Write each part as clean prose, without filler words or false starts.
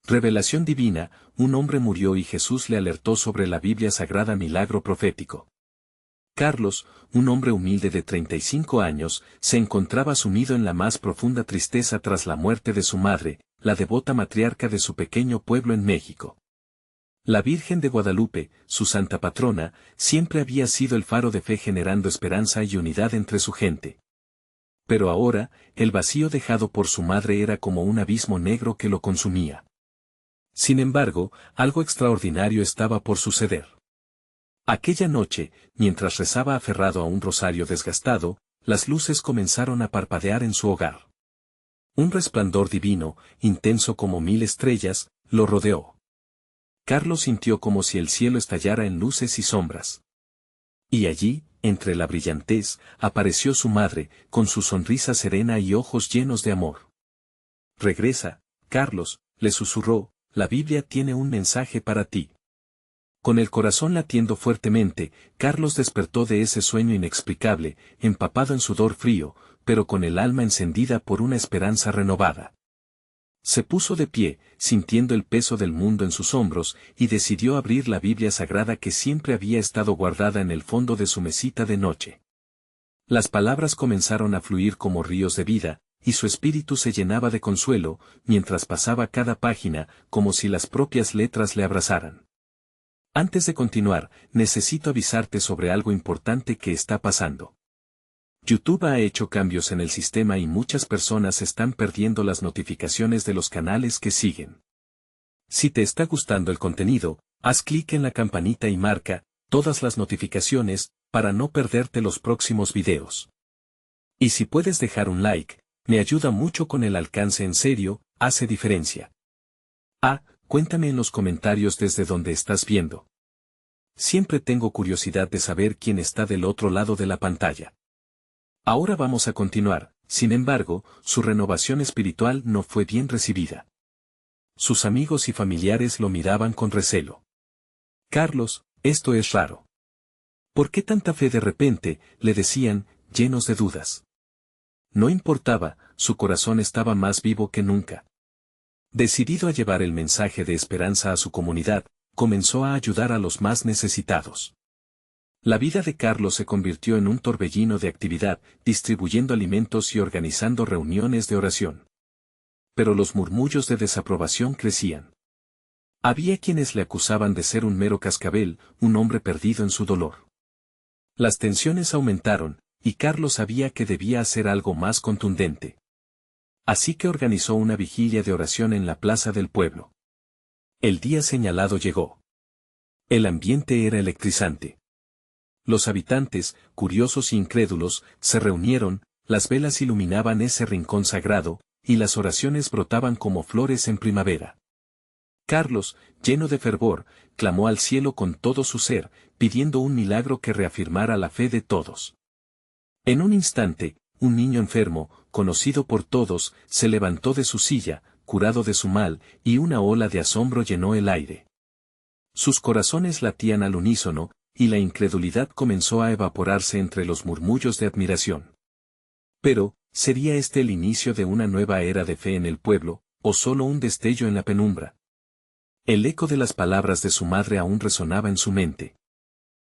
Revelación divina, un hombre murió y Jesús le alertó sobre la Biblia Sagrada. Milagro profético. Carlos, un hombre humilde de 35 años, se encontraba sumido en la más profunda tristeza tras la muerte de su madre, la devota matriarca de su pequeño pueblo en México. La Virgen de Guadalupe, su santa patrona, siempre había sido el faro de fe generando esperanza y unidad entre su gente. Pero ahora, el vacío dejado por su madre era como un abismo negro que lo consumía. Sin embargo, algo extraordinario estaba por suceder. Aquella noche, mientras rezaba aferrado a un rosario desgastado, las luces comenzaron a parpadear en su hogar. Un resplandor divino, intenso como 1000 estrellas, lo rodeó. Carlos sintió como si el cielo estallara en luces y sombras. Y allí, entre la brillantez, apareció su madre, con su sonrisa serena y ojos llenos de amor. «Regresa, Carlos», le susurró, «la Biblia tiene un mensaje para ti». Con el corazón latiendo fuertemente, Carlos despertó de ese sueño inexplicable, empapado en sudor frío, pero con el alma encendida por una esperanza renovada. Se puso de pie, sintiendo el peso del mundo en sus hombros, y decidió abrir la Biblia Sagrada que siempre había estado guardada en el fondo de su mesita de noche. Las palabras comenzaron a fluir como ríos de vida, y su espíritu se llenaba de consuelo, mientras pasaba cada página, como si las propias letras le abrazaran. Antes de continuar, necesito avisarte sobre algo importante que está pasando. YouTube ha hecho cambios en el sistema y muchas personas están perdiendo las notificaciones de los canales que siguen. Si te está gustando el contenido, haz clic en la campanita y marca todas las notificaciones para no perderte los próximos videos. Y si puedes dejar un like, me ayuda mucho con el alcance. En serio, hace diferencia. Cuéntame en los comentarios desde donde estás viendo. Siempre tengo curiosidad de saber quién está del otro lado de la pantalla. Ahora vamos a continuar, sin embargo, su renovación espiritual no fue bien recibida. Sus amigos y familiares lo miraban con recelo. «Carlos, esto es raro. ¿Por qué tanta fe de repente?», le decían, llenos de dudas. No importaba, su corazón estaba más vivo que nunca. Decidido a llevar el mensaje de esperanza a su comunidad, comenzó a ayudar a los más necesitados. La vida de Carlos se convirtió en un torbellino de actividad, distribuyendo alimentos y organizando reuniones de oración. Pero los murmullos de desaprobación crecían. Había quienes le acusaban de ser un mero cascabel, un hombre perdido en su dolor. Las tensiones aumentaron, y Carlos sabía que debía hacer algo más contundente. Así que organizó una vigilia de oración en la plaza del pueblo. El día señalado llegó. El ambiente era electrizante. Los habitantes, curiosos e incrédulos, se reunieron, las velas iluminaban ese rincón sagrado, y las oraciones brotaban como flores en primavera. Carlos, lleno de fervor, clamó al cielo con todo su ser, pidiendo un milagro que reafirmara la fe de todos. En un instante, un niño enfermo, conocido por todos, se levantó de su silla, curado de su mal, y una ola de asombro llenó el aire. Sus corazones latían al unísono, y la incredulidad comenzó a evaporarse entre los murmullos de admiración. Pero, ¿sería este el inicio de una nueva era de fe en el pueblo, o solo un destello en la penumbra? El eco de las palabras de su madre aún resonaba en su mente.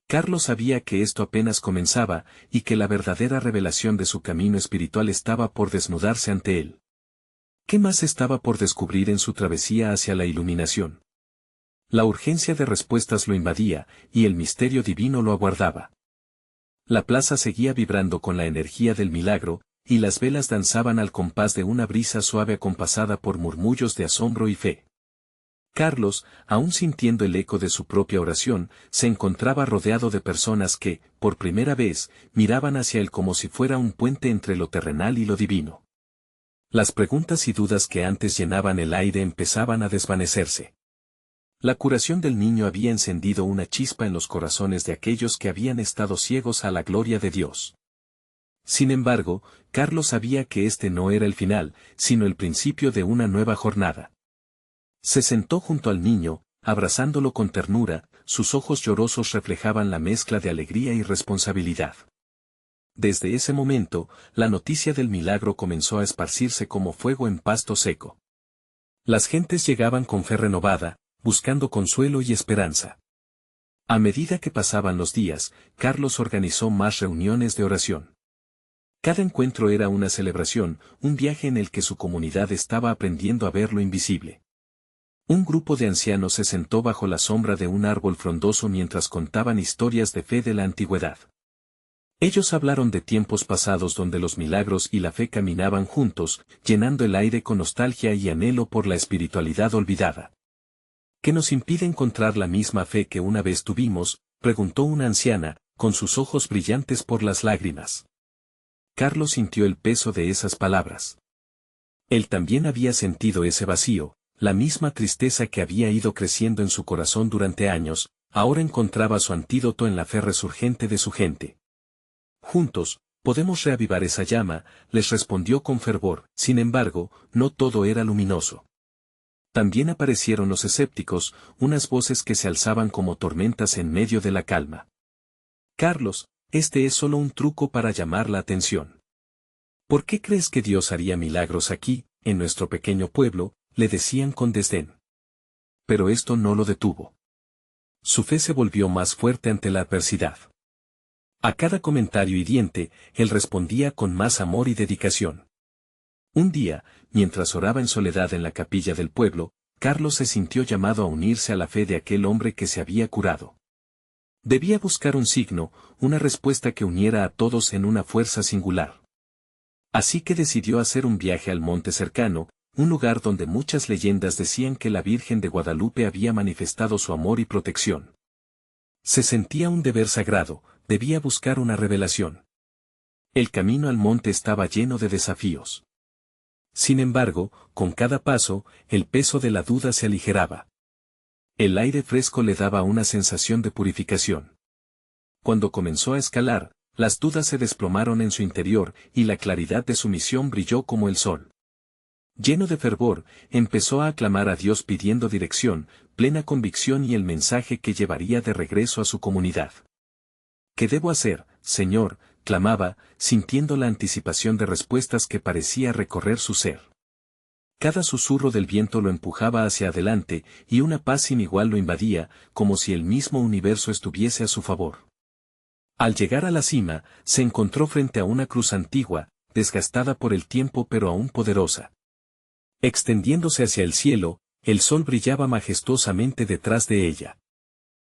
Carlos sabía que esto apenas comenzaba, y que la verdadera revelación de su camino espiritual estaba por desnudarse ante él. ¿Qué más estaba por descubrir en su travesía hacia la iluminación? La urgencia de respuestas lo invadía, y el misterio divino lo aguardaba. La plaza seguía vibrando con la energía del milagro, y las velas danzaban al compás de una brisa suave acompasada por murmullos de asombro y fe. Carlos, aún sintiendo el eco de su propia oración, se encontraba rodeado de personas que, por primera vez, miraban hacia él como si fuera un puente entre lo terrenal y lo divino. Las preguntas y dudas que antes llenaban el aire empezaban a desvanecerse. La curación del niño había encendido una chispa en los corazones de aquellos que habían estado ciegos a la gloria de Dios. Sin embargo, Carlos sabía que este no era el final, sino el principio de una nueva jornada. Se sentó junto al niño, abrazándolo con ternura, sus ojos llorosos reflejaban la mezcla de alegría y responsabilidad. Desde ese momento, la noticia del milagro comenzó a esparcirse como fuego en pasto seco. Las gentes llegaban con fe renovada, buscando consuelo y esperanza. A medida que pasaban los días, Carlos organizó más reuniones de oración. Cada encuentro era una celebración, un viaje en el que su comunidad estaba aprendiendo a ver lo invisible. Un grupo de ancianos se sentó bajo la sombra de un árbol frondoso mientras contaban historias de fe de la antigüedad. Ellos hablaron de tiempos pasados donde los milagros y la fe caminaban juntos, llenando el aire con nostalgia y anhelo por la espiritualidad olvidada. ¿Qué nos impide encontrar la misma fe que una vez tuvimos?, preguntó una anciana, con sus ojos brillantes por las lágrimas. Carlos sintió el peso de esas palabras. Él también había sentido ese vacío, la misma tristeza que había ido creciendo en su corazón durante años, ahora encontraba su antídoto en la fe resurgente de su gente. Juntos, podemos reavivar esa llama, les respondió con fervor. Sin embargo, no todo era luminoso. También aparecieron los escépticos, unas voces que se alzaban como tormentas en medio de la calma. Carlos, este es solo un truco para llamar la atención. ¿Por qué crees que Dios haría milagros aquí, en nuestro pequeño pueblo?, le decían con desdén. Pero esto no lo detuvo. Su fe se volvió más fuerte ante la adversidad. A cada comentario hiriente, él respondía con más amor y dedicación. Un día, mientras oraba en soledad en la capilla del pueblo, Carlos se sintió llamado a unirse a la fe de aquel hombre que se había curado. Debía buscar un signo, una respuesta que uniera a todos en una fuerza singular. Así que decidió hacer un viaje al monte cercano, un lugar donde muchas leyendas decían que la Virgen de Guadalupe había manifestado su amor y protección. Se sentía un deber sagrado, debía buscar una revelación. El camino al monte estaba lleno de desafíos. Sin embargo, con cada paso, el peso de la duda se aligeraba. El aire fresco le daba una sensación de purificación. Cuando comenzó a escalar, las dudas se desplomaron en su interior y la claridad de su misión brilló como el sol. Lleno de fervor, empezó a aclamar a Dios pidiendo dirección, plena convicción y el mensaje que llevaría de regreso a su comunidad. ¿Qué debo hacer, Señor?, clamaba, sintiendo la anticipación de respuestas que parecía recorrer su ser. Cada susurro del viento lo empujaba hacia adelante, y una paz sin igual lo invadía, como si el mismo universo estuviese a su favor. Al llegar a la cima, se encontró frente a una cruz antigua, desgastada por el tiempo pero aún poderosa. Extendiéndose hacia el cielo, el sol brillaba majestuosamente detrás de ella.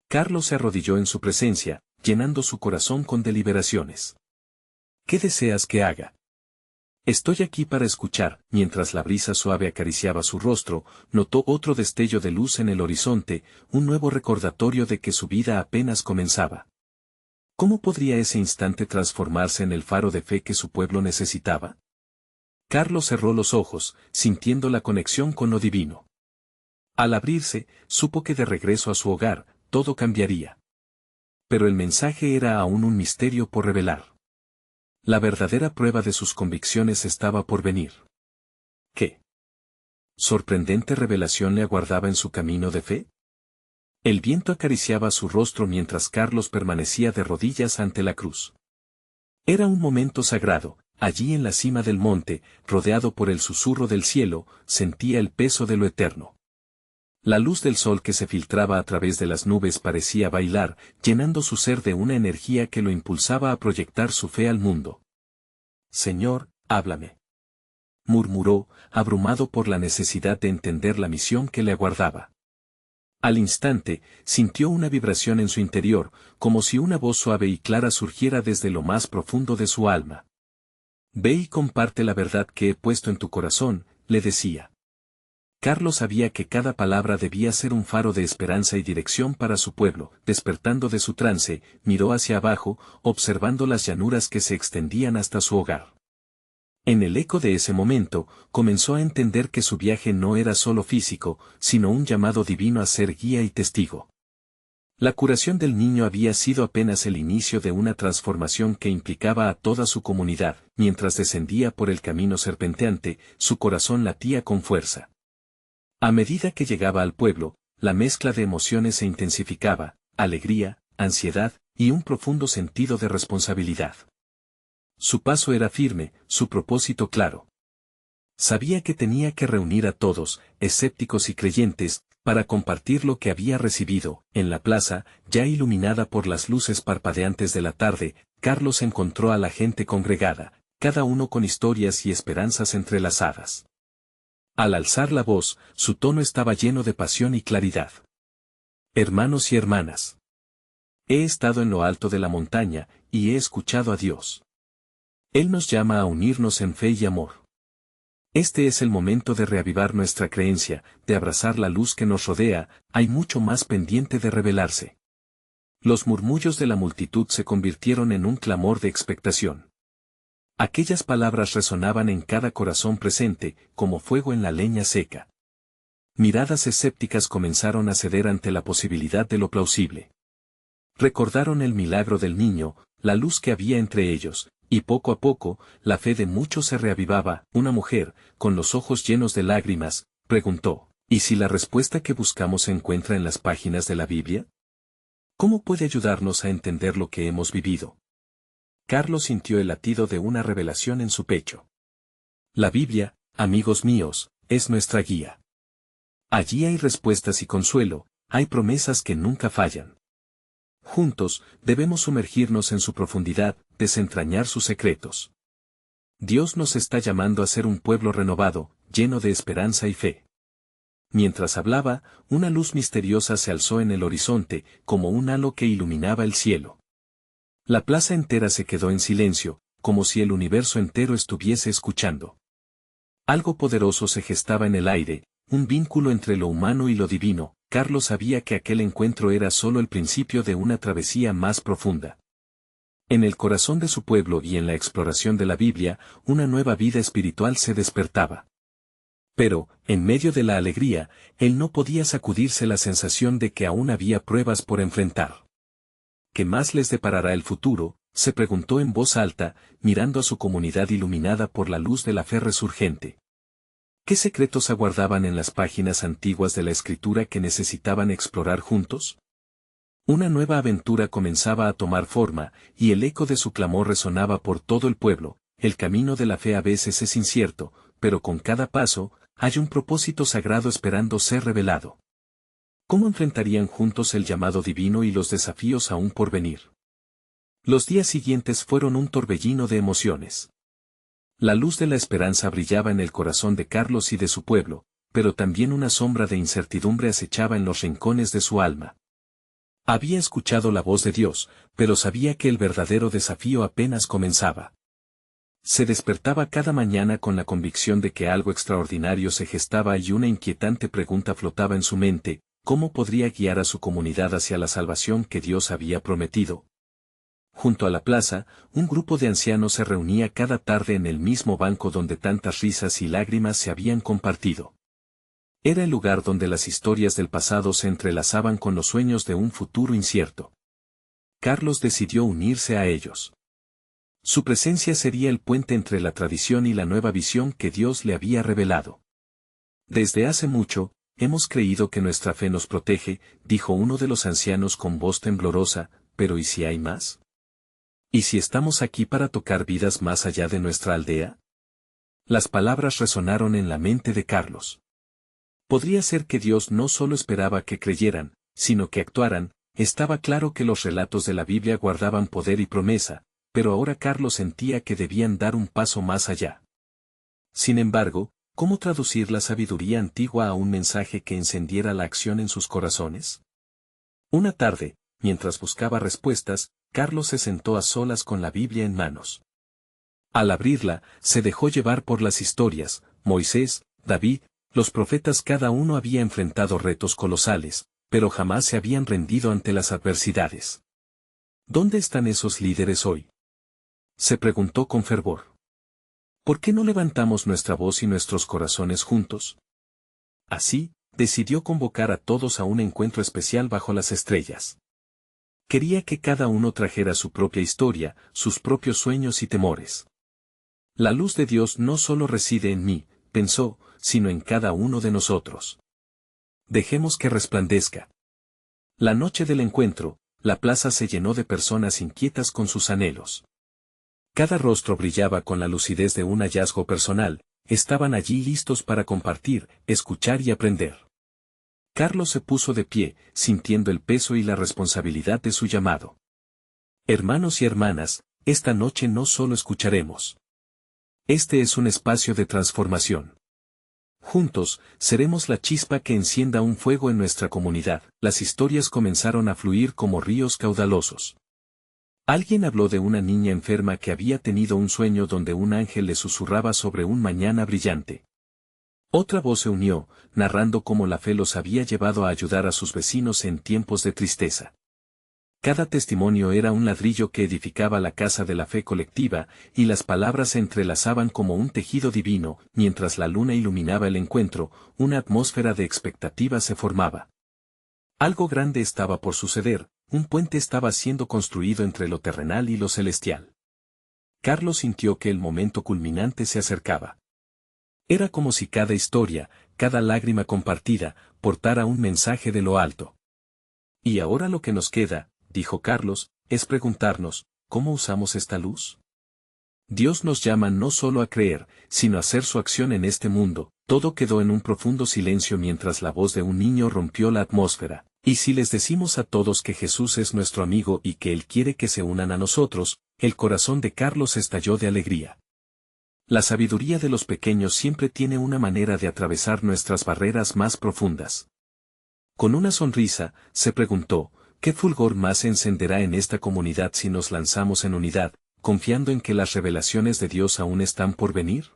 Carlos se arrodilló en su presencia, llenando su corazón con deliberaciones. ¿Qué deseas que haga? Estoy aquí para escuchar. Mientras la brisa suave acariciaba su rostro, notó otro destello de luz en el horizonte, un nuevo recordatorio de que su vida apenas comenzaba. ¿Cómo podría ese instante transformarse en el faro de fe que su pueblo necesitaba? Carlos cerró los ojos, sintiendo la conexión con lo divino. Al abrirse, supo que de regreso a su hogar, todo cambiaría. Pero el mensaje era aún un misterio por revelar. La verdadera prueba de sus convicciones estaba por venir. ¿Qué sorprendente revelación le aguardaba en su camino de fe? El viento acariciaba su rostro mientras Carlos permanecía de rodillas ante la cruz. Era un momento sagrado. Allí en la cima del monte, rodeado por el susurro del cielo, sentía el peso de lo eterno. La luz del sol que se filtraba a través de las nubes parecía bailar, llenando su ser de una energía que lo impulsaba a proyectar su fe al mundo. Señor, háblame, murmuró, abrumado por la necesidad de entender la misión que le aguardaba. Al instante, sintió una vibración en su interior, como si una voz suave y clara surgiera desde lo más profundo de su alma. Ve y comparte la verdad que he puesto en tu corazón, le decía. Carlos sabía que cada palabra debía ser un faro de esperanza y dirección para su pueblo. Despertando de su trance, miró hacia abajo, observando las llanuras que se extendían hasta su hogar. En el eco de ese momento, comenzó a entender que su viaje no era solo físico, sino un llamado divino a ser guía y testigo. La curación del niño había sido apenas el inicio de una transformación que implicaba a toda su comunidad. Mientras descendía por el camino serpenteante, su corazón latía con fuerza. A medida que llegaba al pueblo, la mezcla de emociones se intensificaba, alegría, ansiedad, y un profundo sentido de responsabilidad. Su paso era firme, su propósito claro. Sabía que tenía que reunir a todos, escépticos y creyentes, para compartir lo que había recibido. En la plaza, ya iluminada por las luces parpadeantes de la tarde, Carlos encontró a la gente congregada, cada uno con historias y esperanzas entrelazadas. Al alzar la voz, su tono estaba lleno de pasión y claridad. Hermanos y hermanas. He estado en lo alto de la montaña, y he escuchado a Dios. Él nos llama a unirnos en fe y amor. Este es el momento de reavivar nuestra creencia, de abrazar la luz que nos rodea, hay mucho más pendiente de revelarse. Los murmullos de la multitud se convirtieron en un clamor de expectación. Aquellas palabras resonaban en cada corazón presente, como fuego en la leña seca. Miradas escépticas comenzaron a ceder ante la posibilidad de lo plausible. Recordaron el milagro del niño, la luz que había entre ellos, y poco a poco, la fe de muchos se reavivaba. Una mujer, con los ojos llenos de lágrimas, preguntó, ¿y si la respuesta que buscamos se encuentra en las páginas de la Biblia? ¿Cómo puede ayudarnos a entender lo que hemos vivido? Carlos sintió el latido de una revelación en su pecho. La Biblia, amigos míos, es nuestra guía. Allí hay respuestas y consuelo, hay promesas que nunca fallan. Juntos, debemos sumergirnos en su profundidad, desentrañar sus secretos. Dios nos está llamando a ser un pueblo renovado, lleno de esperanza y fe. Mientras hablaba, una luz misteriosa se alzó en el horizonte, como un halo que iluminaba el cielo. La plaza entera se quedó en silencio, como si el universo entero estuviese escuchando. Algo poderoso se gestaba en el aire, un vínculo entre lo humano y lo divino. Carlos sabía que aquel encuentro era solo el principio de una travesía más profunda. En el corazón de su pueblo y en la exploración de la Biblia, una nueva vida espiritual se despertaba. Pero, en medio de la alegría, él no podía sacudirse la sensación de que aún había pruebas por enfrentar. ¿Qué más les deparará el futuro?, se preguntó en voz alta, mirando a su comunidad iluminada por la luz de la fe resurgente. ¿Qué secretos aguardaban en las páginas antiguas de la Escritura que necesitaban explorar juntos? Una nueva aventura comenzaba a tomar forma, y el eco de su clamor resonaba por todo el pueblo. El camino de la fe a veces es incierto, pero con cada paso, hay un propósito sagrado esperando ser revelado. ¿Cómo enfrentarían juntos el llamado divino y los desafíos aún por venir? Los días siguientes fueron un torbellino de emociones. La luz de la esperanza brillaba en el corazón de Carlos y de su pueblo, pero también una sombra de incertidumbre acechaba en los rincones de su alma. Había escuchado la voz de Dios, pero sabía que el verdadero desafío apenas comenzaba. Se despertaba cada mañana con la convicción de que algo extraordinario se gestaba y una inquietante pregunta flotaba en su mente: ¿cómo podría guiar a su comunidad hacia la salvación que Dios había prometido? Junto a la plaza, un grupo de ancianos se reunía cada tarde en el mismo banco donde tantas risas y lágrimas se habían compartido. Era el lugar donde las historias del pasado se entrelazaban con los sueños de un futuro incierto. Carlos decidió unirse a ellos. Su presencia sería el puente entre la tradición y la nueva visión que Dios le había revelado. Desde hace mucho, hemos creído que nuestra fe nos protege, dijo uno de los ancianos con voz temblorosa, pero ¿y si hay más? ¿Y si estamos aquí para tocar vidas más allá de nuestra aldea? Las palabras resonaron en la mente de Carlos. Podría ser que Dios no solo esperaba que creyeran, sino que actuaran. Estaba claro que los relatos de la Biblia guardaban poder y promesa, pero ahora Carlos sentía que debían dar un paso más allá. Sin embargo, ¿cómo traducir la sabiduría antigua a un mensaje que encendiera la acción en sus corazones? Una tarde, mientras buscaba respuestas, Carlos se sentó a solas con la Biblia en manos. Al abrirla, se dejó llevar por las historias. Moisés, David, los profetas, cada uno había enfrentado retos colosales, pero jamás se habían rendido ante las adversidades. ¿Dónde están esos líderes hoy?, se preguntó con fervor. ¿Por qué no levantamos nuestra voz y nuestros corazones juntos? Así, decidió convocar a todos a un encuentro especial bajo las estrellas. Quería que cada uno trajera su propia historia, sus propios sueños y temores. La luz de Dios no solo reside en mí, pensó, sino en cada uno de nosotros. Dejemos que resplandezca. La noche del encuentro, la plaza se llenó de personas inquietas con sus anhelos. Cada rostro brillaba con la lucidez de un hallazgo personal, estaban allí listos para compartir, escuchar y aprender. Carlos se puso de pie, sintiendo el peso y la responsabilidad de su llamado. Hermanos y hermanas, esta noche no solo escucharemos. Este es un espacio de transformación. Juntos, seremos la chispa que encienda un fuego en nuestra comunidad. Las historias comenzaron a fluir como ríos caudalosos. Alguien habló de una niña enferma que había tenido un sueño donde un ángel le susurraba sobre un mañana brillante. Otra voz se unió, narrando cómo la fe los había llevado a ayudar a sus vecinos en tiempos de tristeza. Cada testimonio era un ladrillo que edificaba la casa de la fe colectiva, y las palabras se entrelazaban como un tejido divino. Mientras la luna iluminaba el encuentro, una atmósfera de expectativa se formaba. Algo grande estaba por suceder, un puente estaba siendo construido entre lo terrenal y lo celestial. Carlos sintió que el momento culminante se acercaba. Era como si cada historia, cada lágrima compartida, portara un mensaje de lo alto. Y ahora lo que nos queda, dijo Carlos, es preguntarnos, ¿cómo usamos esta luz? Dios nos llama no solo a creer, sino a hacer su acción en este mundo. Todo quedó en un profundo silencio mientras la voz de un niño rompió la atmósfera. Y si les decimos a todos que Jesús es nuestro amigo y que Él quiere que se unan a nosotros, el corazón de Carlos estalló de alegría. La sabiduría de los pequeños siempre tiene una manera de atravesar nuestras barreras más profundas. Con una sonrisa, se preguntó, ¿qué fulgor más se encenderá en esta comunidad si nos lanzamos en unidad, confiando en que las revelaciones de Dios aún están por venir?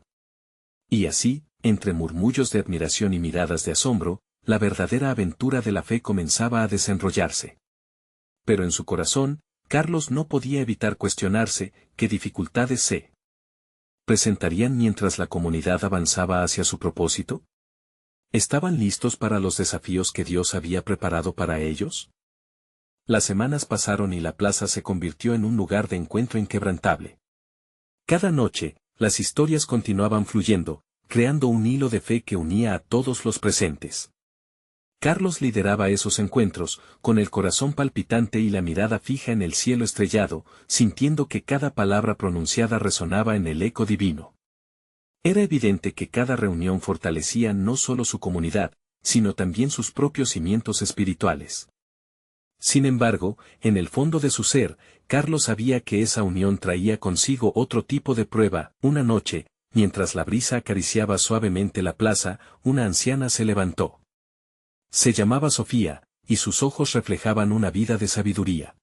Y así, entre murmullos de admiración y miradas de asombro, la verdadera aventura de la fe comenzaba a desenrollarse. Pero en su corazón, Carlos no podía evitar cuestionarse, ¿qué dificultades se presentarían mientras la comunidad avanzaba hacia su propósito? ¿Estaban listos para los desafíos que Dios había preparado para ellos? Las semanas pasaron y la plaza se convirtió en un lugar de encuentro inquebrantable. Cada noche, las historias continuaban fluyendo, creando un hilo de fe que unía a todos los presentes. Carlos lideraba esos encuentros, con el corazón palpitante y la mirada fija en el cielo estrellado, sintiendo que cada palabra pronunciada resonaba en el eco divino. Era evidente que cada reunión fortalecía no solo su comunidad, sino también sus propios cimientos espirituales. Sin embargo, en el fondo de su ser, Carlos sabía que esa unión traía consigo otro tipo de prueba. Una noche, mientras la brisa acariciaba suavemente la plaza, una anciana se levantó. Se llamaba Sofía, y sus ojos reflejaban una vida de sabiduría.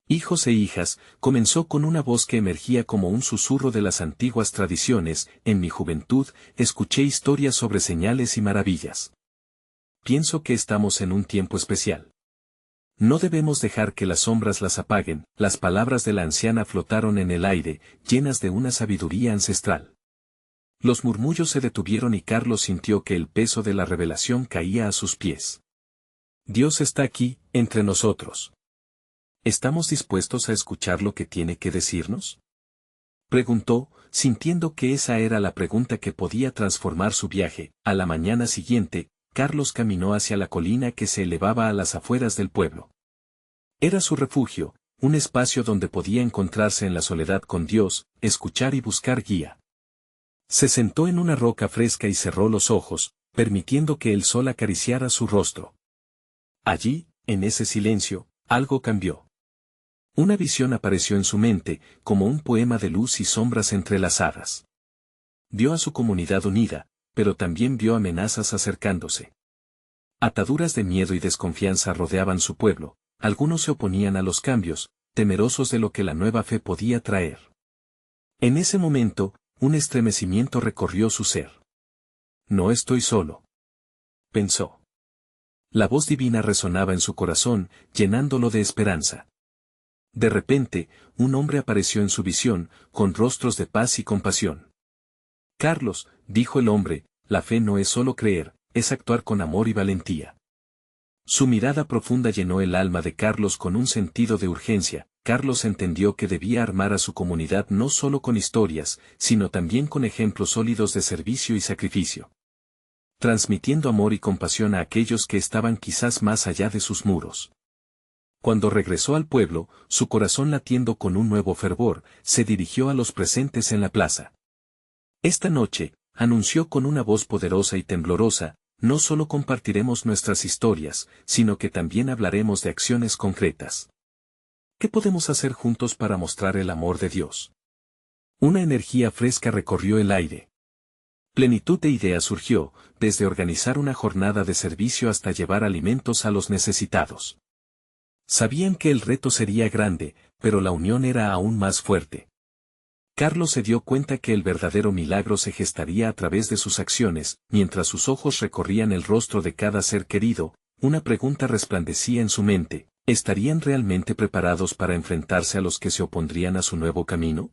Hijos e hijas, comenzó con una voz que emergía como un susurro de las antiguas tradiciones. En mi juventud, escuché historias sobre señales y maravillas. Pienso que estamos en un tiempo especial. No debemos dejar que las sombras las apaguen. Las palabras de la anciana flotaron en el aire, llenas de una sabiduría ancestral. Los murmullos se detuvieron y Carlos sintió que el peso de la revelación caía a sus pies. Dios está aquí, entre nosotros. ¿Estamos dispuestos a escuchar lo que tiene que decirnos? Preguntó, sintiendo que esa era la pregunta que podía transformar su viaje. A la mañana siguiente, Carlos caminó hacia la colina que se elevaba a las afueras del pueblo. Era su refugio, un espacio donde podía encontrarse en la soledad con Dios, escuchar y buscar guía. Se sentó en una roca fresca y cerró los ojos, permitiendo que el sol acariciara su rostro. Allí, en ese silencio, algo cambió. Una visión apareció en su mente, como un poema de luz y sombras entrelazadas. Vio a su comunidad unida, pero también vio amenazas acercándose. Ataduras de miedo y desconfianza rodeaban su pueblo, algunos se oponían a los cambios, temerosos de lo que la nueva fe podía traer. En ese momento, un estremecimiento recorrió su ser. No estoy solo, pensó. La voz divina resonaba en su corazón, llenándolo de esperanza. De repente, un hombre apareció en su visión, con rostros de paz y compasión. Carlos, dijo el hombre, la fe no es solo creer, es actuar con amor y valentía. Su mirada profunda llenó el alma de Carlos con un sentido de urgencia. Carlos entendió que debía armar a su comunidad no solo con historias, sino también con ejemplos sólidos de servicio y sacrificio. Transmitiendo amor y compasión a aquellos que estaban quizás más allá de sus muros. Cuando regresó al pueblo, su corazón latiendo con un nuevo fervor, se dirigió a los presentes en la plaza. Esta noche, anunció con una voz poderosa y temblorosa, no solo compartiremos nuestras historias, sino que también hablaremos de acciones concretas. ¿Qué podemos hacer juntos para mostrar el amor de Dios? Una energía fresca recorrió el aire. Plenitud de ideas surgió, desde organizar una jornada de servicio hasta llevar alimentos a los necesitados. Sabían que el reto sería grande, pero la unión era aún más fuerte. Carlos se dio cuenta que el verdadero milagro se gestaría a través de sus acciones, mientras sus ojos recorrían el rostro de cada ser querido, una pregunta resplandecía en su mente: ¿estarían realmente preparados para enfrentarse a los que se opondrían a su nuevo camino?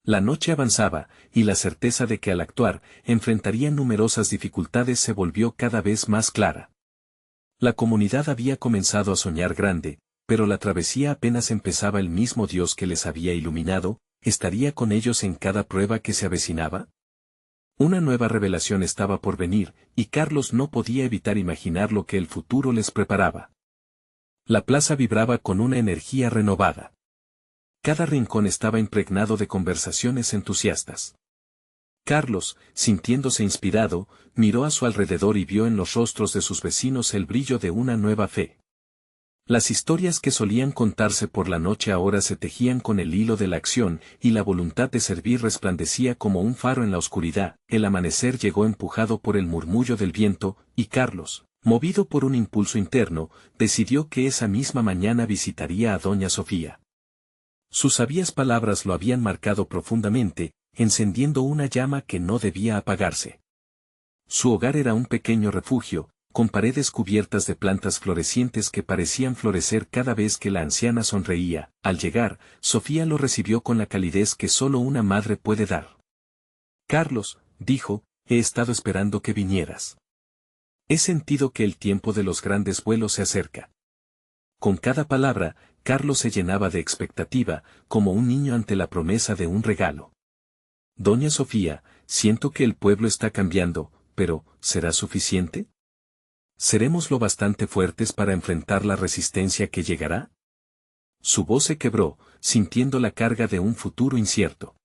La noche avanzaba, y la certeza de que al actuar, enfrentarían numerosas dificultades se volvió cada vez más clara. La comunidad había comenzado a soñar grande, pero la travesía apenas empezaba. El mismo Dios que les había iluminado, ¿estaría con ellos en cada prueba que se avecinaba? Una nueva revelación estaba por venir, y Carlos no podía evitar imaginar lo que el futuro les preparaba. La plaza vibraba con una energía renovada. Cada rincón estaba impregnado de conversaciones entusiastas. Carlos, sintiéndose inspirado, miró a su alrededor y vio en los rostros de sus vecinos el brillo de una nueva fe. Las historias que solían contarse por la noche ahora se tejían con el hilo de la acción, y la voluntad de servir resplandecía como un faro en la oscuridad. El amanecer llegó empujado por el murmullo del viento, y Carlos, movido por un impulso interno, decidió que esa misma mañana visitaría a doña Sofía. Sus sabias palabras lo habían marcado profundamente, encendiendo una llama que no debía apagarse. Su hogar era un pequeño refugio, con paredes cubiertas de plantas florecientes que parecían florecer cada vez que la anciana sonreía. Al llegar, Sofía lo recibió con la calidez que solo una madre puede dar. «Carlos», dijo, «he estado esperando que vinieras. He sentido que el tiempo de los grandes vuelos se acerca». Con cada palabra, Carlos se llenaba de expectativa, como un niño ante la promesa de un regalo. «Doña Sofía, siento que el pueblo está cambiando, pero, ¿será suficiente? ¿Seremos lo bastante fuertes para enfrentar la resistencia que llegará?» Su voz se quebró, sintiendo la carga de un futuro incierto.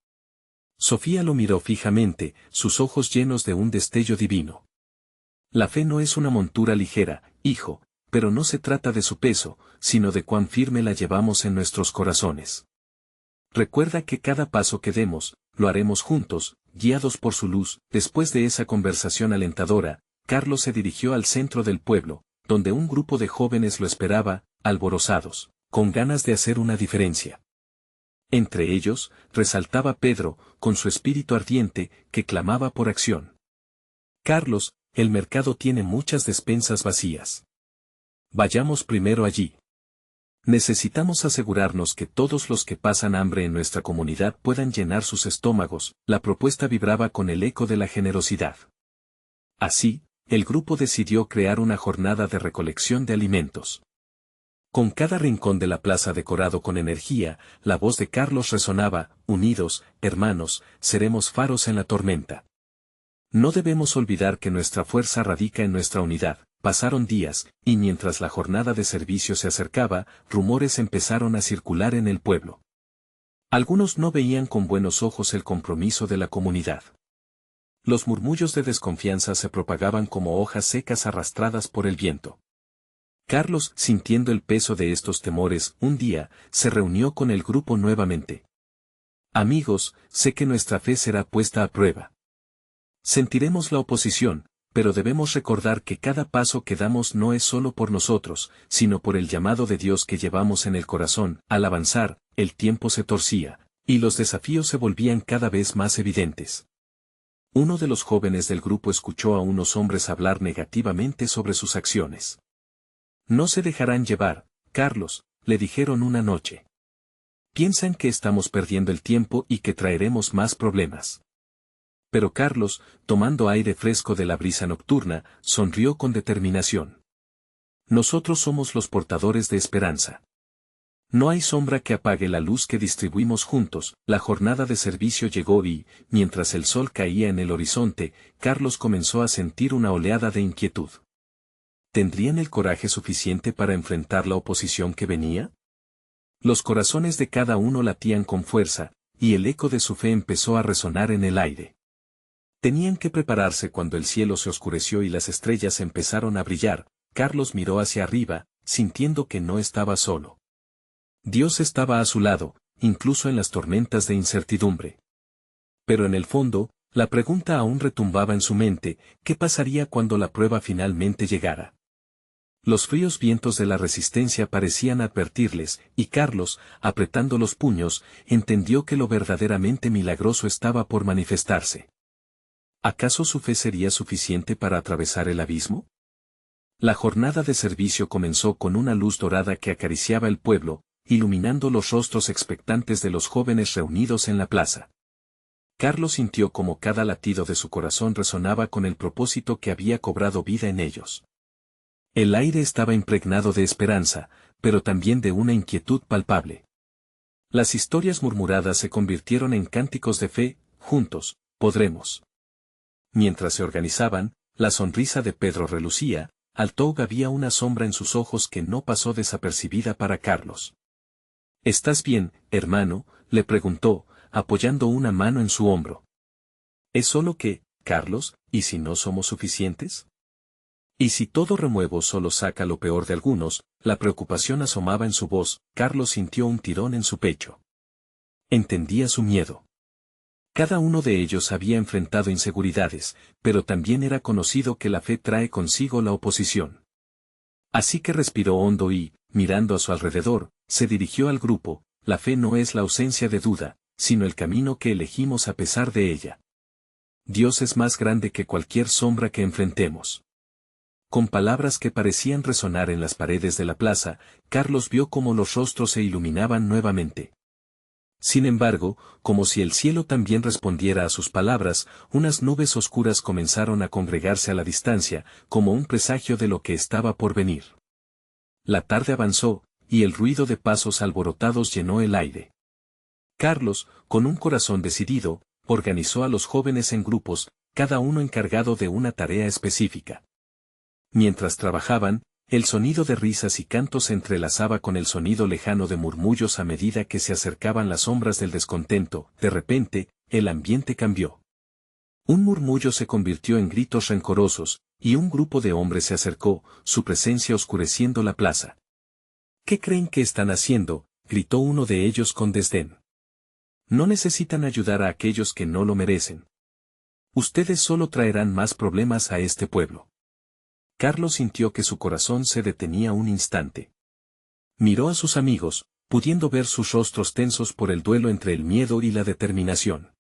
Sofía lo miró fijamente, sus ojos llenos de un destello divino. «La fe no es una montura ligera, hijo, pero no se trata de su peso, sino de cuán firme la llevamos en nuestros corazones. Recuerda que cada paso que demos, lo haremos juntos, guiados por su luz». Después de esa conversación alentadora, Carlos se dirigió al centro del pueblo, donde un grupo de jóvenes lo esperaba, alborozados, con ganas de hacer una diferencia. Entre ellos, resaltaba Pedro, con su espíritu ardiente, que clamaba por acción. «Carlos, el mercado tiene muchas despensas vacías. Vayamos primero allí. Necesitamos asegurarnos que todos los que pasan hambre en nuestra comunidad puedan llenar sus estómagos». La propuesta vibraba con el eco de la generosidad. Así, el grupo decidió crear una jornada de recolección de alimentos. Con cada rincón de la plaza decorado con energía, la voz de Carlos resonaba: «Unidos, hermanos, seremos faros en la tormenta». No debemos olvidar que nuestra fuerza radica en nuestra unidad. Pasaron días, y mientras la jornada de servicio se acercaba, rumores empezaron a circular en el pueblo. Algunos no veían con buenos ojos el compromiso de la comunidad. Los murmullos de desconfianza se propagaban como hojas secas arrastradas por el viento. Carlos, sintiendo el peso de estos temores, un día, se reunió con el grupo nuevamente. «Amigos, sé que nuestra fe será puesta a prueba. Sentiremos la oposición, pero debemos recordar que cada paso que damos no es solo por nosotros, sino por el llamado de Dios que llevamos en el corazón». Al avanzar, el tiempo se torcía, y los desafíos se volvían cada vez más evidentes. Uno de los jóvenes del grupo escuchó a unos hombres hablar negativamente sobre sus acciones. «No se dejarán llevar, Carlos», le dijeron una noche. «Piensan que estamos perdiendo el tiempo y que traeremos más problemas». Pero Carlos, tomando aire fresco de la brisa nocturna, sonrió con determinación. «Nosotros somos los portadores de esperanza. No hay sombra que apague la luz que distribuimos juntos». La jornada de servicio llegó y, mientras el sol caía en el horizonte, Carlos comenzó a sentir una oleada de inquietud. ¿Tendrían el coraje suficiente para enfrentar la oposición que venía? Los corazones de cada uno latían con fuerza, y el eco de su fe empezó a resonar en el aire. Tenían que prepararse cuando el cielo se oscureció y las estrellas empezaron a brillar. Carlos miró hacia arriba, sintiendo que no estaba solo. Dios estaba a su lado, incluso en las tormentas de incertidumbre. Pero en el fondo, la pregunta aún retumbaba en su mente: ¿qué pasaría cuando la prueba finalmente llegara? Los fríos vientos de la resistencia parecían advertirles, y Carlos, apretando los puños, entendió que lo verdaderamente milagroso estaba por manifestarse. ¿Acaso su fe sería suficiente para atravesar el abismo? La jornada de servicio comenzó con una luz dorada que acariciaba el pueblo, iluminando los rostros expectantes de los jóvenes reunidos en la plaza. Carlos sintió como cada latido de su corazón resonaba con el propósito que había cobrado vida en ellos. El aire estaba impregnado de esperanza, pero también de una inquietud palpable. Las historias murmuradas se convirtieron en cánticos de fe: juntos, podremos. Mientras se organizaban, la sonrisa de Pedro relucía. Al toque había una sombra en sus ojos que no pasó desapercibida para Carlos. ¿Estás bien, hermano?, le preguntó, apoyando una mano en su hombro. ¿Es solo que, Carlos, y si no somos suficientes? ¿Y si todo remuevo solo saca lo peor de algunos? La preocupación asomaba en su voz. Carlos sintió un tirón en su pecho. Entendía su miedo. Cada uno de ellos había enfrentado inseguridades, pero también era conocido que la fe trae consigo la oposición. Así que respiró hondo y, mirando a su alrededor, se dirigió al grupo: la fe no es la ausencia de duda, sino el camino que elegimos a pesar de ella. Dios es más grande que cualquier sombra que enfrentemos. Con palabras que parecían resonar en las paredes de la plaza, Carlos vio cómo los rostros se iluminaban nuevamente. Sin embargo, como si el cielo también respondiera a sus palabras, unas nubes oscuras comenzaron a congregarse a la distancia, como un presagio de lo que estaba por venir. La tarde avanzó, y el ruido de pasos alborotados llenó el aire. Carlos, con un corazón decidido, organizó a los jóvenes en grupos, cada uno encargado de una tarea específica. Mientras trabajaban, el sonido de risas y cantos se entrelazaba con el sonido lejano de murmullos a medida que se acercaban las sombras del descontento. De repente, el ambiente cambió. Un murmullo se convirtió en gritos rencorosos, y un grupo de hombres se acercó, su presencia oscureciendo la plaza. ¿Qué creen que están haciendo?, gritó uno de ellos con desdén. No necesitan ayudar a aquellos que no lo merecen. Ustedes solo traerán más problemas a este pueblo. Carlos sintió que su corazón se detenía un instante. Miró a sus amigos, pudiendo ver sus rostros tensos por el duelo entre el miedo y la determinación.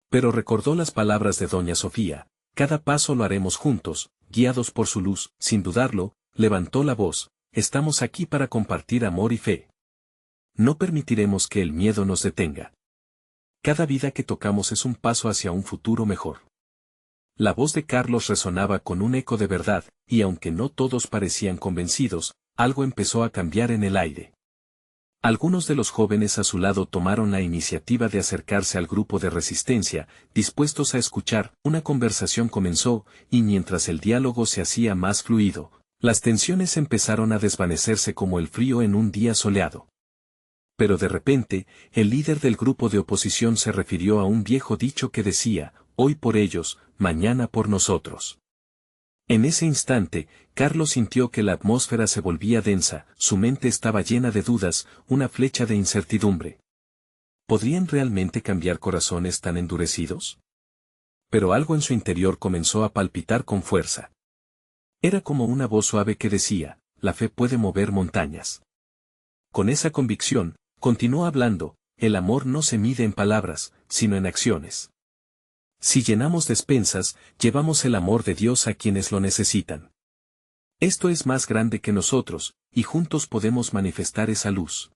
Pero recordó las palabras de doña Sofía: cada paso lo haremos juntos, guiados por su luz. Sin dudarlo, levantó la voz: estamos aquí para compartir amor y fe. No permitiremos que el miedo nos detenga. Cada vida que tocamos es un paso hacia un futuro mejor. La voz de Carlos resonaba con un eco de verdad, y aunque no todos parecían convencidos, algo empezó a cambiar en el aire. Algunos de los jóvenes a su lado tomaron la iniciativa de acercarse al grupo de resistencia, dispuestos a escuchar. Una conversación comenzó, y mientras el diálogo se hacía más fluido, las tensiones empezaron a desvanecerse como el frío en un día soleado. Pero de repente, el líder del grupo de oposición se refirió a un viejo dicho que decía: hoy por ellos, mañana por nosotros. En ese instante, Carlos sintió que la atmósfera se volvía densa, su mente estaba llena de dudas, una flecha de incertidumbre. ¿Podrían realmente cambiar corazones tan endurecidos? Pero algo en su interior comenzó a palpitar con fuerza. Era como una voz suave que decía: la fe puede mover montañas. Con esa convicción, continuó hablando: el amor no se mide en palabras, sino en acciones. Si llenamos despensas, llevamos el amor de Dios a quienes lo necesitan. Esto es más grande que nosotros, y juntos podemos manifestar esa luz.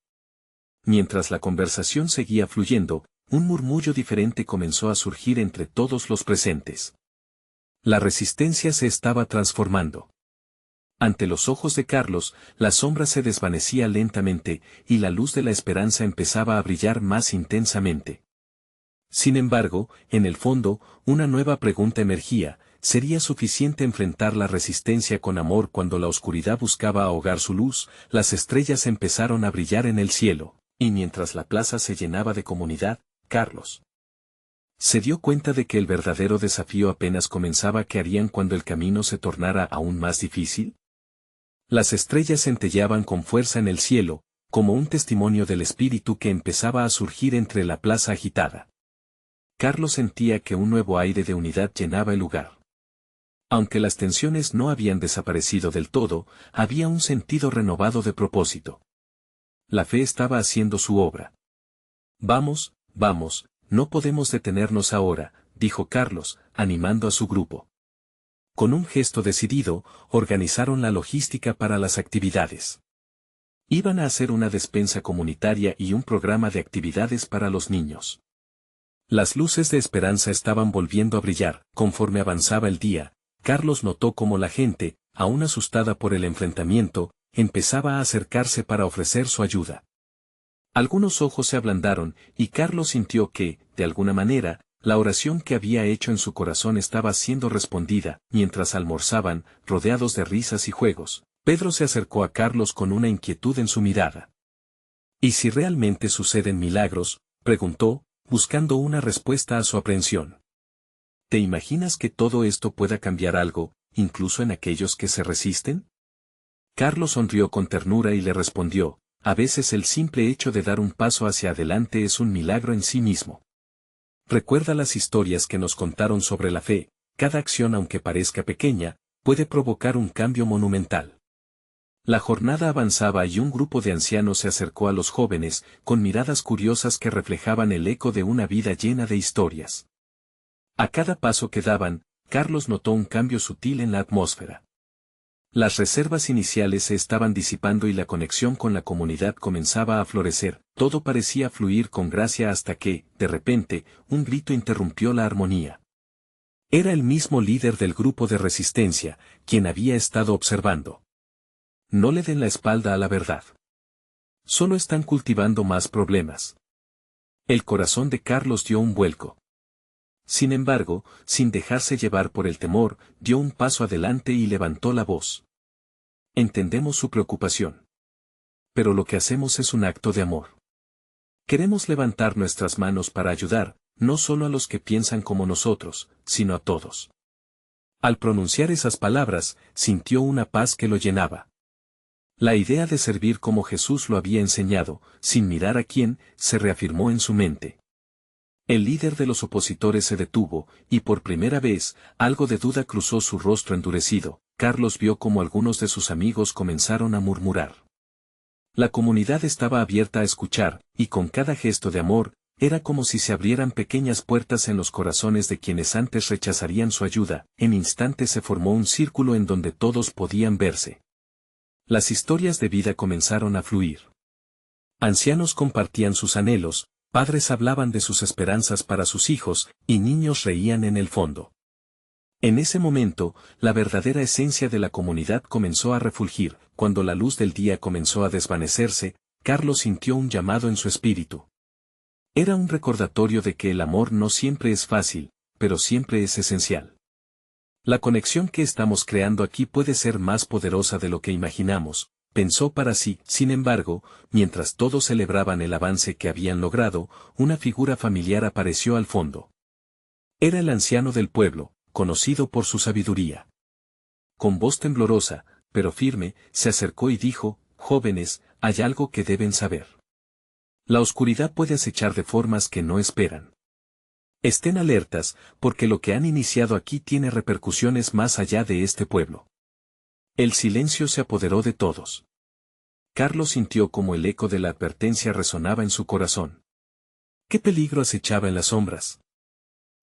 Mientras la conversación seguía fluyendo, un murmullo diferente comenzó a surgir entre todos los presentes. La resistencia se estaba transformando. Ante los ojos de Carlos, la sombra se desvanecía lentamente, y la luz de la esperanza empezaba a brillar más intensamente. Sin embargo, en el fondo, una nueva pregunta emergía: ¿sería suficiente enfrentar la resistencia con amor cuando la oscuridad buscaba ahogar su luz? Las estrellas empezaron a brillar en el cielo, y mientras la plaza se llenaba de comunidad, Carlos Se dio cuenta de que el verdadero desafío apenas comenzaba. ¿Qué harían cuando el camino se tornara aún más difícil? Las estrellas centelleaban con fuerza en el cielo, como un testimonio del espíritu que empezaba a surgir entre la plaza agitada. Carlos sentía que un nuevo aire de unidad llenaba el lugar. Aunque las tensiones no habían desaparecido del todo, había un sentido renovado de propósito. La fe estaba haciendo su obra. Vamos, vamos, no podemos detenernos ahora, dijo Carlos, animando a su grupo. Con un gesto decidido, organizaron la logística para las actividades. Iban a hacer una despensa comunitaria y un programa de actividades para los niños. Las luces de esperanza estaban volviendo a brillar. Conforme avanzaba el día, Carlos notó cómo la gente, aún asustada por el enfrentamiento, empezaba a acercarse para ofrecer su ayuda. Algunos ojos se ablandaron, y Carlos sintió que, de alguna manera, la oración que había hecho en su corazón estaba siendo respondida. Mientras almorzaban, rodeados de risas y juegos, Pedro se acercó a Carlos con una inquietud en su mirada. ¿Y si realmente suceden milagros?, preguntó, buscando una respuesta a su aprehensión. ¿Te imaginas que todo esto pueda cambiar algo, incluso en aquellos que se resisten? Carlos sonrió con ternura y le respondió: a veces el simple hecho de dar un paso hacia adelante es un milagro en sí mismo. Recuerda las historias que nos contaron sobre la fe. Cada acción, aunque parezca pequeña, puede provocar un cambio monumental. La jornada avanzaba y un grupo de ancianos se acercó a los jóvenes, con miradas curiosas que reflejaban el eco de una vida llena de historias. A cada paso que daban, Carlos notó un cambio sutil en la atmósfera. Las reservas iniciales se estaban disipando y la conexión con la comunidad comenzaba a florecer. Todo parecía fluir con gracia hasta que, de repente, un grito interrumpió la armonía. Era el mismo líder del grupo de resistencia, quien había estado observando. No le den la espalda a la verdad. Solo están cultivando más problemas. El corazón de Carlos dio un vuelco. Sin embargo, sin dejarse llevar por el temor, dio un paso adelante y levantó la voz. Entendemos su preocupación. Pero lo que hacemos es un acto de amor. Queremos levantar nuestras manos para ayudar, no solo a los que piensan como nosotros, sino a todos. Al pronunciar esas palabras, sintió una paz que lo llenaba. La idea de servir como Jesús lo había enseñado, sin mirar a quién, se reafirmó en su mente. El líder de los opositores se detuvo, y por primera vez, algo de duda cruzó su rostro endurecido. Carlos vio cómo algunos de sus amigos comenzaron a murmurar. La comunidad estaba abierta a escuchar, y con cada gesto de amor, era como si se abrieran pequeñas puertas en los corazones de quienes antes rechazarían su ayuda. En instantes se formó un círculo en donde todos podían verse. Las historias de vida comenzaron a fluir. Ancianos compartían sus anhelos, padres hablaban de sus esperanzas para sus hijos, y niños reían en el fondo. En ese momento, la verdadera esencia de la comunidad comenzó a refulgir. Cuando la luz del día comenzó a desvanecerse, Carlos sintió un llamado en su espíritu. Era un recordatorio de que el amor no siempre es fácil, pero siempre es esencial. La conexión que estamos creando aquí puede ser más poderosa de lo que imaginamos, pensó para sí. Sin embargo, mientras todos celebraban el avance que habían logrado, una figura familiar apareció al fondo. Era el anciano del pueblo, conocido por su sabiduría. Con voz temblorosa, pero firme, se acercó y dijo: jóvenes, hay algo que deben saber. La oscuridad puede acechar de formas que no esperan. Estén alertas, porque lo que han iniciado aquí tiene repercusiones más allá de este pueblo. El silencio se apoderó de todos. Carlos sintió como el eco de la advertencia resonaba en su corazón. ¿Qué peligro acechaba en las sombras?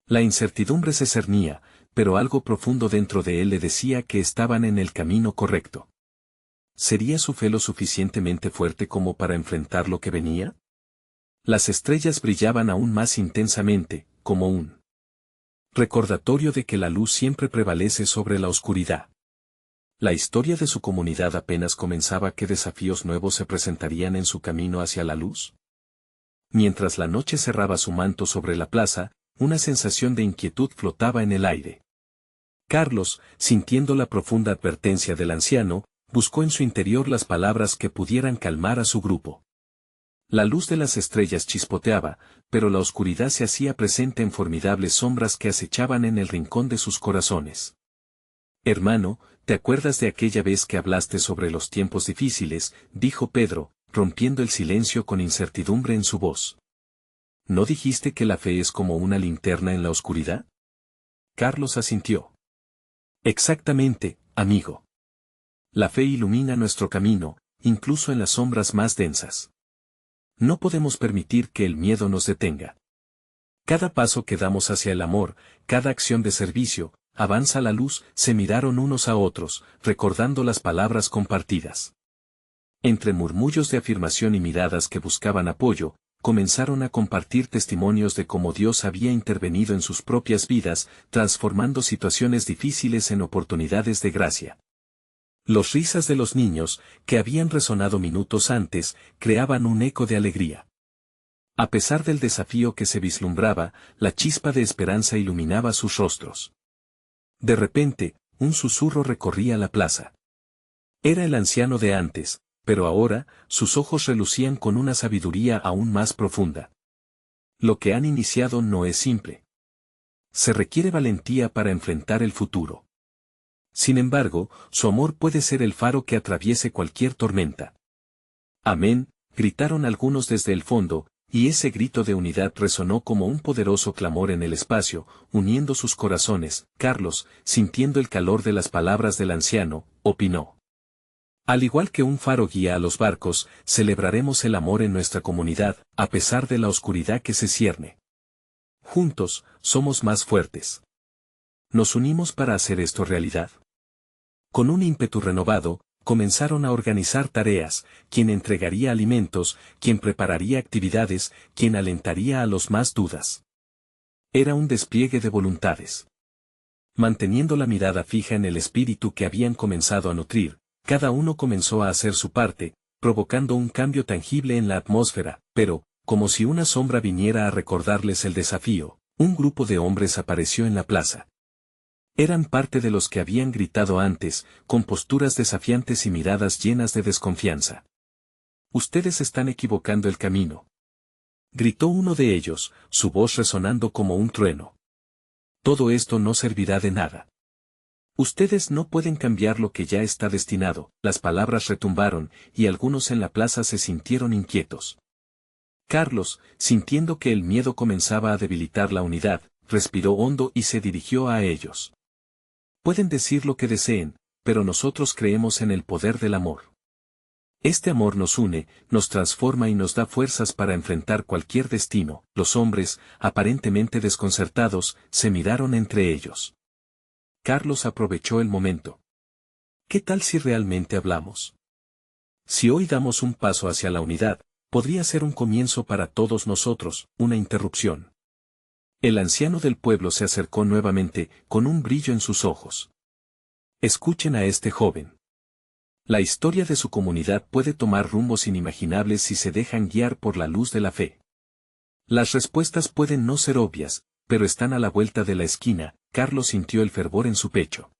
La incertidumbre se cernía, pero algo profundo dentro de él le decía que estaban en el camino correcto. ¿Sería su fe lo suficientemente fuerte como para enfrentar lo que venía? Las estrellas brillaban aún más intensamente, como un recordatorio de que la luz siempre prevalece sobre la oscuridad. La historia de su comunidad apenas comenzaba. ¿Qué desafíos nuevos se presentarían en su camino hacia la luz? Mientras la noche cerraba su manto sobre la plaza, una sensación de inquietud flotaba en el aire. Carlos, sintiendo la profunda advertencia del anciano, buscó en su interior las palabras que pudieran calmar a su grupo. La luz de las estrellas chispoteaba, pero la oscuridad se hacía presente en formidables sombras que acechaban en el rincón de sus corazones. Hermano, ¿te acuerdas de aquella vez que hablaste sobre los tiempos difíciles?, dijo Pedro, rompiendo el silencio con incertidumbre en su voz. ¿No dijiste que la fe es como una linterna en la oscuridad? Carlos asintió. Exactamente, amigo. La fe ilumina nuestro camino, incluso en las sombras más densas. No podemos permitir que el miedo nos detenga. Cada paso que damos hacia el amor, cada acción de servicio, avanza la luz. Se miraron unos a otros, recordando las palabras compartidas. Entre murmullos de afirmación y miradas que buscaban apoyo, comenzaron a compartir testimonios de cómo Dios había intervenido en sus propias vidas, transformando situaciones difíciles en oportunidades de gracia. Los risas de los niños, que habían resonado minutos antes, creaban un eco de alegría. A pesar del desafío que se vislumbraba, la chispa de esperanza iluminaba sus rostros. De repente, un susurro recorría la plaza. Era el anciano de antes, pero ahora, sus ojos relucían con una sabiduría aún más profunda. Lo que han iniciado no es simple. Se requiere valentía para enfrentar el futuro. Sin embargo, su amor puede ser el faro que atraviese cualquier tormenta. Amén, gritaron algunos desde el fondo, y ese grito de unidad resonó como un poderoso clamor en el espacio, uniendo sus corazones. Carlos, sintiendo el calor de las palabras del anciano, opinó. Al igual que un faro guía a los barcos, celebraremos el amor en nuestra comunidad, a pesar de la oscuridad que se cierne. Juntos, somos más fuertes. Nos unimos para hacer esto realidad. Con un ímpetu renovado, comenzaron a organizar tareas, quien entregaría alimentos, quien prepararía actividades, quien alentaría a los más dudas. Era un despliegue de voluntades. Manteniendo la mirada fija en el espíritu que habían comenzado a nutrir, cada uno comenzó a hacer su parte, provocando un cambio tangible en la atmósfera, pero, como si una sombra viniera a recordarles el desafío, un grupo de hombres apareció en la plaza. Eran parte de los que habían gritado antes, con posturas desafiantes y miradas llenas de desconfianza. Ustedes están equivocando el camino. Gritó uno de ellos, su voz resonando como un trueno. Todo esto no servirá de nada. Ustedes no pueden cambiar lo que ya está destinado. Las palabras retumbaron, y algunos en la plaza se sintieron inquietos. Carlos, sintiendo que el miedo comenzaba a debilitar la unidad, respiró hondo y se dirigió a ellos. Pueden decir lo que deseen, pero nosotros creemos en el poder del amor. Este amor nos une, nos transforma y nos da fuerzas para enfrentar cualquier destino. Los hombres, aparentemente desconcertados, se miraron entre ellos. Carlos aprovechó el momento. ¿Qué tal si realmente hablamos? Si hoy damos un paso hacia la unidad, podría ser un comienzo para todos nosotros. Una interrupción. El anciano del pueblo se acercó nuevamente, con un brillo en sus ojos. Escuchen a este joven. La historia de su comunidad puede tomar rumbos inimaginables si se dejan guiar por la luz de la fe. Las respuestas pueden no ser obvias, pero están a la vuelta de la esquina. Carlos sintió el fervor en su pecho.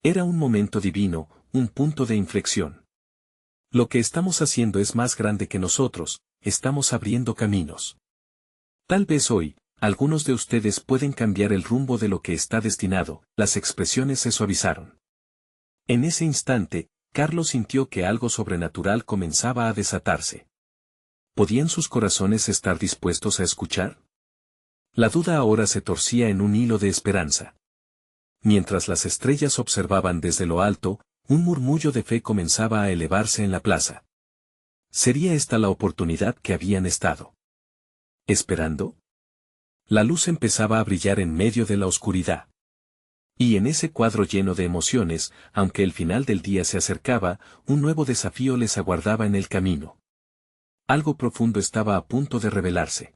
Era un momento divino, un punto de inflexión. Lo que estamos haciendo es más grande que nosotros, estamos abriendo caminos. Tal vez hoy, algunos de ustedes pueden cambiar el rumbo de lo que está destinado. Las expresiones se suavizaron. En ese instante, Carlos sintió que algo sobrenatural comenzaba a desatarse. ¿Podían sus corazones estar dispuestos a escuchar? La duda ahora se torcía en un hilo de esperanza. Mientras las estrellas observaban desde lo alto, un murmullo de fe comenzaba a elevarse en la plaza. ¿Sería esta la oportunidad que habían estado esperando? La luz empezaba a brillar en medio de la oscuridad. Y en ese cuadro lleno de emociones, aunque el final del día se acercaba, un nuevo desafío les aguardaba en el camino. Algo profundo estaba a punto de revelarse.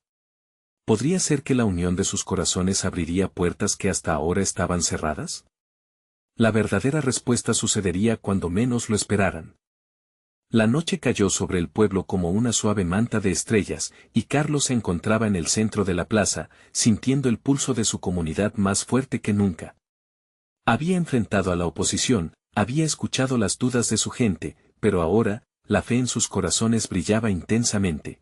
¿Podría ser que la unión de sus corazones abriría puertas que hasta ahora estaban cerradas? La verdadera respuesta sucedería cuando menos lo esperaran. La noche cayó sobre el pueblo como una suave manta de estrellas, y Carlos se encontraba en el centro de la plaza, sintiendo el pulso de su comunidad más fuerte que nunca. Había enfrentado a la oposición, había escuchado las dudas de su gente, pero ahora, la fe en sus corazones brillaba intensamente.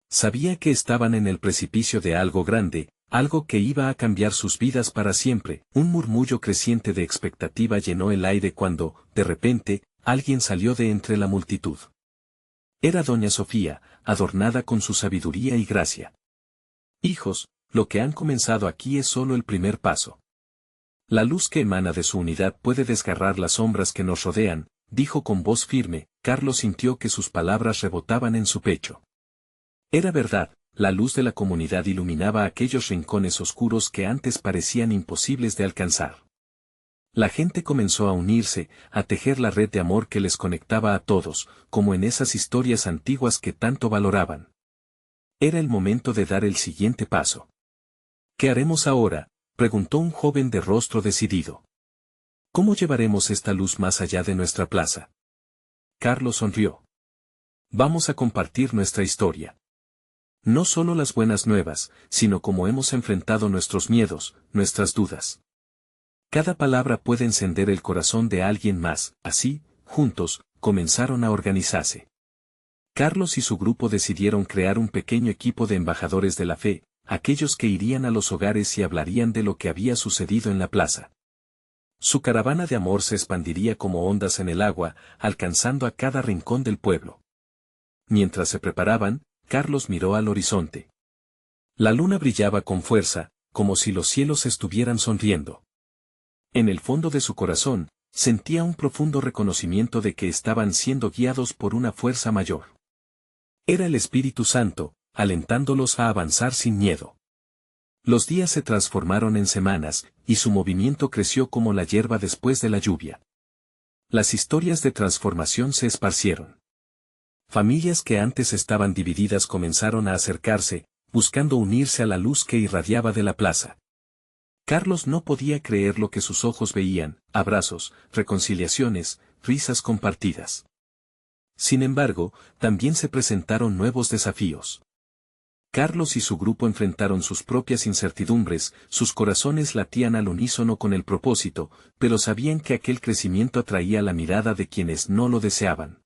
Sabía que estaban en el precipicio de algo grande, algo que iba a cambiar sus vidas para siempre. Un murmullo creciente de expectativa llenó el aire cuando, de repente, alguien salió de entre la multitud. Era doña Sofía, adornada con su sabiduría y gracia. Hijos, lo que han comenzado aquí es solo el primer paso. La luz que emana de su unidad puede desgarrar las sombras que nos rodean, dijo con voz firme. Carlos sintió que sus palabras rebotaban en su pecho. Era verdad, la luz de la comunidad iluminaba aquellos rincones oscuros que antes parecían imposibles de alcanzar. La gente comenzó a unirse, a tejer la red de amor que les conectaba a todos, como en esas historias antiguas que tanto valoraban. Era el momento de dar el siguiente paso. ¿Qué haremos ahora?, preguntó un joven de rostro decidido. ¿Cómo llevaremos esta luz más allá de nuestra plaza? Carlos sonrió. Vamos a compartir nuestra historia. No solo las buenas nuevas, sino cómo hemos enfrentado nuestros miedos, nuestras dudas. Cada palabra puede encender el corazón de alguien más. Así, juntos, comenzaron a organizarse. Carlos y su grupo decidieron crear un pequeño equipo de embajadores de la fe, aquellos que irían a los hogares y hablarían de lo que había sucedido en la plaza. Su caravana de amor se expandiría como ondas en el agua, alcanzando a cada rincón del pueblo. Mientras se preparaban, Carlos miró al horizonte. La luna brillaba con fuerza, como si los cielos estuvieran sonriendo. En el fondo de su corazón, sentía un profundo reconocimiento de que estaban siendo guiados por una fuerza mayor. Era el Espíritu Santo, alentándolos a avanzar sin miedo. Los días se transformaron en semanas, y su movimiento creció como la hierba después de la lluvia. Las historias de transformación se esparcieron. Familias que antes estaban divididas comenzaron a acercarse, buscando unirse a la luz que irradiaba de la plaza. Carlos no podía creer lo que sus ojos veían: abrazos, reconciliaciones, risas compartidas. Sin embargo, también se presentaron nuevos desafíos. Carlos y su grupo enfrentaron sus propias incertidumbres, sus corazones latían al unísono con el propósito, pero sabían que aquel crecimiento atraía la mirada de quienes no lo deseaban.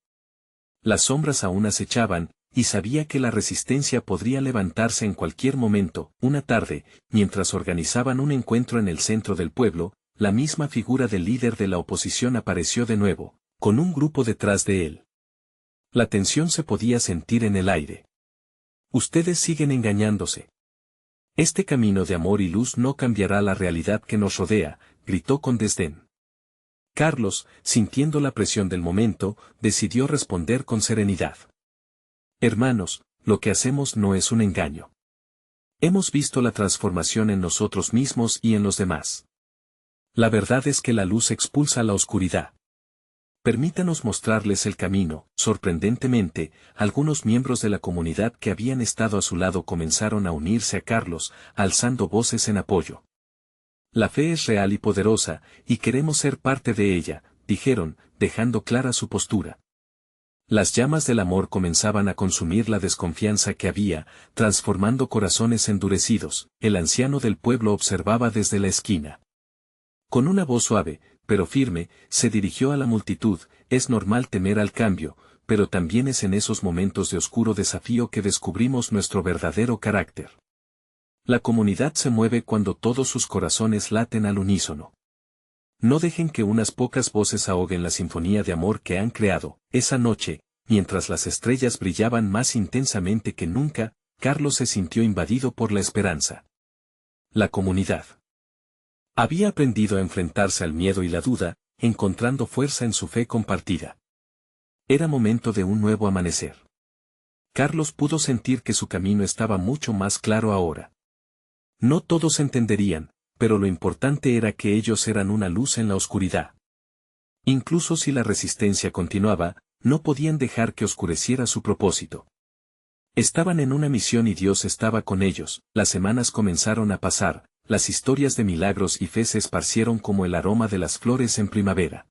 Las sombras aún acechaban, y sabía que la resistencia podría levantarse en cualquier momento. Una tarde, mientras organizaban un encuentro en el centro del pueblo, la misma figura del líder de la oposición apareció de nuevo, con un grupo detrás de él. La tensión se podía sentir en el aire. Ustedes siguen engañándose. Este camino de amor y luz no cambiará la realidad que nos rodea, gritó con desdén. Carlos, sintiendo la presión del momento, decidió responder con serenidad. Hermanos, lo que hacemos no es un engaño. Hemos visto la transformación en nosotros mismos y en los demás. La verdad es que la luz expulsa la oscuridad. Permítanos mostrarles el camino. Sorprendentemente, algunos miembros de la comunidad que habían estado a su lado comenzaron a unirse a Carlos, alzando voces en apoyo. La fe es real y poderosa, y queremos ser parte de ella, dijeron, dejando clara su postura. Las llamas del amor comenzaban a consumir la desconfianza que había, transformando corazones endurecidos. El anciano del pueblo observaba desde la esquina. Con una voz suave, pero firme, se dirigió a la multitud. Es normal temer al cambio, pero también es en esos momentos de oscuro desafío que descubrimos nuestro verdadero carácter. La comunidad se mueve cuando todos sus corazones laten al unísono. No dejen que unas pocas voces ahoguen la sinfonía de amor que han creado. Esa noche, mientras las estrellas brillaban más intensamente que nunca, Carlos se sintió invadido por la esperanza. La comunidad había aprendido a enfrentarse al miedo y la duda, encontrando fuerza en su fe compartida. Era momento de un nuevo amanecer. Carlos pudo sentir que su camino estaba mucho más claro ahora. No todos entenderían, pero lo importante era que ellos eran una luz en la oscuridad. Incluso si la resistencia continuaba, no podían dejar que oscureciera su propósito. Estaban en una misión y Dios estaba con ellos. Las semanas comenzaron a pasar, las historias de milagros y fe se esparcieron como el aroma de las flores en primavera.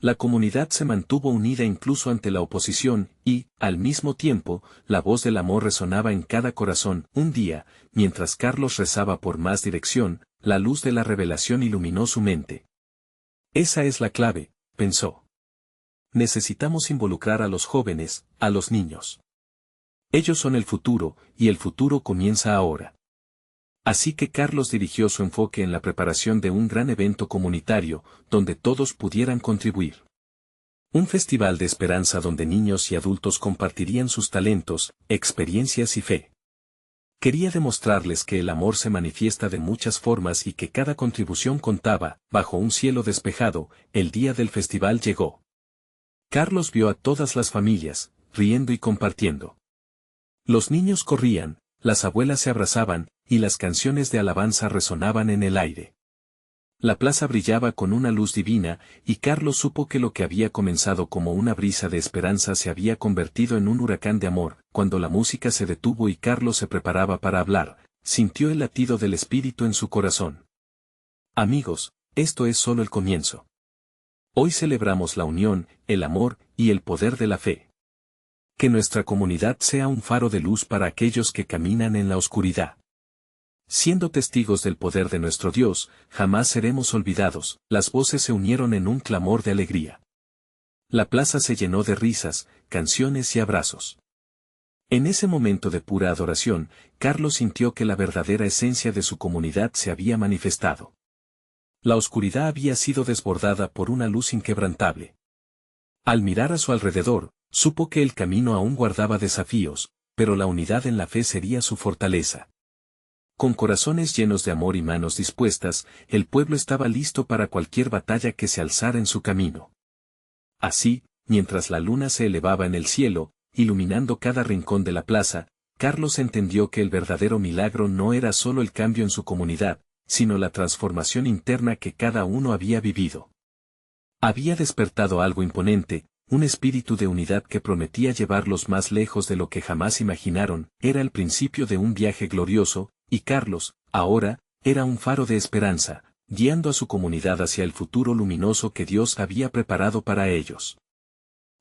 La comunidad se mantuvo unida incluso ante la oposición, y, al mismo tiempo, la voz del amor resonaba en cada corazón. Un día, mientras Carlos rezaba por más dirección, la luz de la revelación iluminó su mente. Esa es la clave, pensó. Necesitamos involucrar a los jóvenes, a los niños. Ellos son el futuro, y el futuro comienza ahora. Así que Carlos dirigió su enfoque en la preparación de un gran evento comunitario, donde todos pudieran contribuir. Un festival de esperanza donde niños y adultos compartirían sus talentos, experiencias y fe. Quería demostrarles que el amor se manifiesta de muchas formas y que cada contribución contaba. Bajo un cielo despejado, el día del festival llegó. Carlos vio a todas las familias, riendo y compartiendo. Los niños corrían, las abuelas se abrazaban, y las canciones de alabanza resonaban en el aire. La plaza brillaba con una luz divina, y Carlos supo que lo que había comenzado como una brisa de esperanza se había convertido en un huracán de amor. Cuando la música se detuvo y Carlos se preparaba para hablar, sintió el latido del espíritu en su corazón. Amigos, esto es solo el comienzo. Hoy celebramos la unión, el amor, y el poder de la fe. Que nuestra comunidad sea un faro de luz para aquellos que caminan en la oscuridad. Siendo testigos del poder de nuestro Dios, jamás seremos olvidados. Las voces se unieron en un clamor de alegría. La plaza se llenó de risas, canciones y abrazos. En ese momento de pura adoración, Carlos sintió que la verdadera esencia de su comunidad se había manifestado. La oscuridad había sido desbordada por una luz inquebrantable. Al mirar a su alrededor, supo que el camino aún guardaba desafíos, pero la unidad en la fe sería su fortaleza. Con corazones llenos de amor y manos dispuestas, el pueblo estaba listo para cualquier batalla que se alzara en su camino. Así, mientras la luna se elevaba en el cielo, iluminando cada rincón de la plaza, Carlos entendió que el verdadero milagro no era solo el cambio en su comunidad, sino la transformación interna que cada uno había vivido. Había despertado algo imponente, un espíritu de unidad que prometía llevarlos más lejos de lo que jamás imaginaron. Era el principio de un viaje glorioso, y Carlos, ahora, era un faro de esperanza, guiando a su comunidad hacia el futuro luminoso que Dios había preparado para ellos.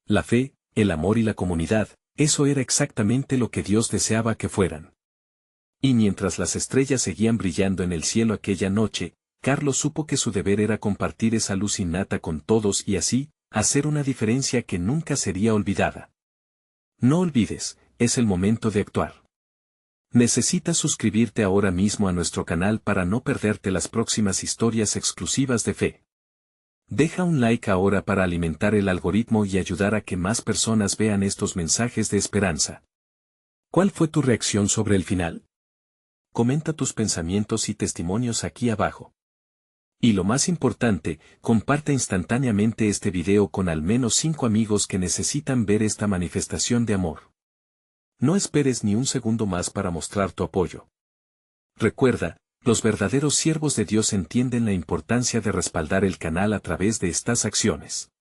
La fe, el amor y la comunidad, eso era exactamente lo que Dios deseaba que fueran. Y mientras las estrellas seguían brillando en el cielo aquella noche, Carlos supo que su deber era compartir esa luz innata con todos y así, hacer una diferencia que nunca sería olvidada. No olvides, es el momento de actuar. Necesitas suscribirte ahora mismo a nuestro canal para no perderte las próximas historias exclusivas de fe. Deja un like ahora para alimentar el algoritmo y ayudar a que más personas vean estos mensajes de esperanza. ¿Cuál fue tu reacción sobre el final? Comenta tus pensamientos y testimonios aquí abajo. Y lo más importante, comparte instantáneamente este video con al menos 5 amigos que necesitan ver esta manifestación de amor. No esperes ni un segundo más para mostrar tu apoyo. Recuerda, los verdaderos siervos de Dios entienden la importancia de respaldar el canal a través de estas acciones.